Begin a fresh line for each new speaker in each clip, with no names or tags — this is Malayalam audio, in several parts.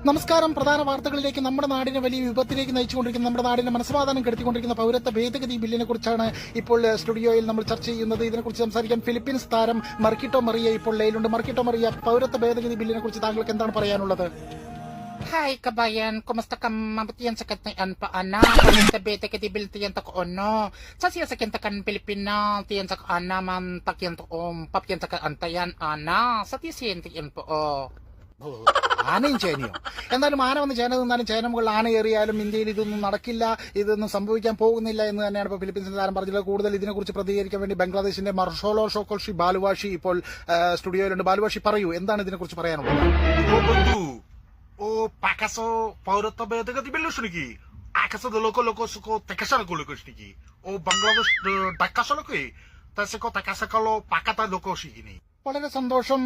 നമസ്കാരം. പ്രധാന വാർത്തകളിലേക്ക്. നമ്മുടെ നാടിനെ വലിയ വിപത്തിലേക്ക് നയിച്ചുകൊണ്ടിരിക്കുന്ന, നമ്മുടെ നാടിന്റെ മനസ്സമാധാനം കെടുത്തിക്കൊണ്ടിരിക്കുന്ന പൗരത്വ ഭേദഗതി ബില്ലിനെ കുറിച്ചാണ് ഇപ്പോൾ സ്റ്റുഡിയോയിൽ നമ്മൾ ചർച്ച ചെയ്യുന്നത്. ഇതിനെക്കുറിച്ച് സംസാരിക്കാൻ ഫിലിപ്പീൻസ് താരം മർക്കിട്ടോ മറിയ ഇപ്പോൾ ലൈനിലുണ്ട്. മർക്കിട്ടോ മറിയ, പൗരത്വ ഭേദഗതി ബില്ലിനെ കുറിച്ച് താങ്കൾക്ക് എന്താണ് പറയാനുള്ളത്?
Hai kabayan, kumusta ka mabutiyan sa katnayan pa ana? Pagkita bete ka tibil tiyan ta ko ono. Sa siya sa kintakan Pilipina, tiyan sa ana man takyan to papyan sa antayan ana. Sa tiyan tiyan po
ആനയും ചേനയോ? എന്തായാലും ആന വന്ന് ചേന തിന്നാലും ചേന മുകളിൽ ആന കയറിയാലും ഇന്ത്യയിൽ ഇതൊന്നും നടക്കില്ല, ഇതൊന്നും സംഭവിക്കാൻ പോകുന്നില്ല എന്ന് തന്നെയാണ് ഇപ്പോൾ ഫിലിപ്പീൻസിന്റെ താരം പറഞ്ഞത്. കൂടുതൽ ഇതിനെക്കുറിച്ച് പ്രതികരിക്കാൻ വേണ്ടി ബംഗ്ലാദേശിന്റെ മർഷോലോ ഷോക്കോൾഷി ബാലുവാഷി ഇപ്പോൾ സ്റ്റുഡിയോയിലുണ്ട്. ബാലുവാഷി, പറയൂ, എന്താണ് ഇതിനെക്കുറിച്ച് പറയാനുള്ളത്?
O pakaso pauratwa bhedagati billo shuniki akaso de loko suko tekasara ko loko shuniki o Bangladesh dakasa loko taseko takasa kalo pakata loko shigini.
വളരെ സന്തോഷം.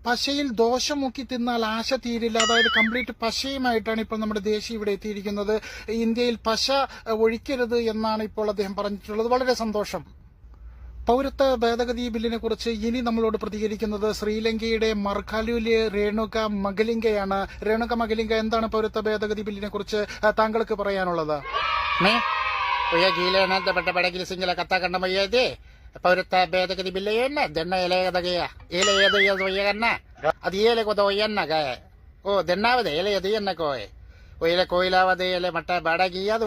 പശയിൽ ദോഷം മുക്കി തിന്നാൽ ആശ തീരില്ല. അതായത് കംപ്ലീറ്റ് പശയുമായിട്ടാണ് ഇപ്പോൾ നമ്മുടെ ദേശീയ ഇവിടെ എത്തിയിരിക്കുന്നത്. ഇന്ത്യയിൽ പശ ഒഴിക്കരുത് എന്നാണ് ഇപ്പോൾ അദ്ദേഹം പറഞ്ഞിട്ടുള്ളത്. വളരെ സന്തോഷം. പൗരത്വ ഭേദഗതി ബില്ലിനെ കുറിച്ച് ഇനി നമ്മളോട് പ്രതികരിക്കുന്നത് ശ്രീലങ്കയുടെ മർഖാലുവിലെ രേണുക മഗലിംഗയാണ്. രേണുക മഗലിംഗ, എന്താണ് പൗരത്വ ഭേദഗതി ബില്ലിനെ കുറിച്ച് താങ്കൾക്ക് പറയാനുള്ളത്?
Me? Kuya gila na dapat pada gila singila kata kana mayade. Pauratwa bhedagati billo yan na. Denna elegadagiya. Ele edo yedo yan na. Adi ele ko do yan na kaya. O dennavade ele edo yan na koy. O ele koilavade ele matta badagiya.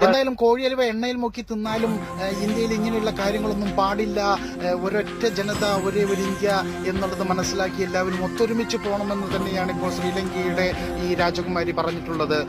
എന്തായാലും കോഴിയലുവ എണ്ണയിൽ മുക്കി തിന്നാലും ഇന്ത്യയിൽ ഇങ്ങനെയുള്ള കാര്യങ്ങളൊന്നും പാടില്ല. ഒരൊറ്റ ജനത, ഒരേ ഒരു ഇന്ത്യ എന്നുള്ളത് മനസ്സിലാക്കി എല്ലാവരും ഒത്തൊരുമിച്ച് പോകണമെന്ന് തന്നെയാണ് ഇപ്പോൾ ശ്രീലങ്കയുടെ ഈ രാജകുമാരി പറഞ്ഞിട്ടുള്ളത്.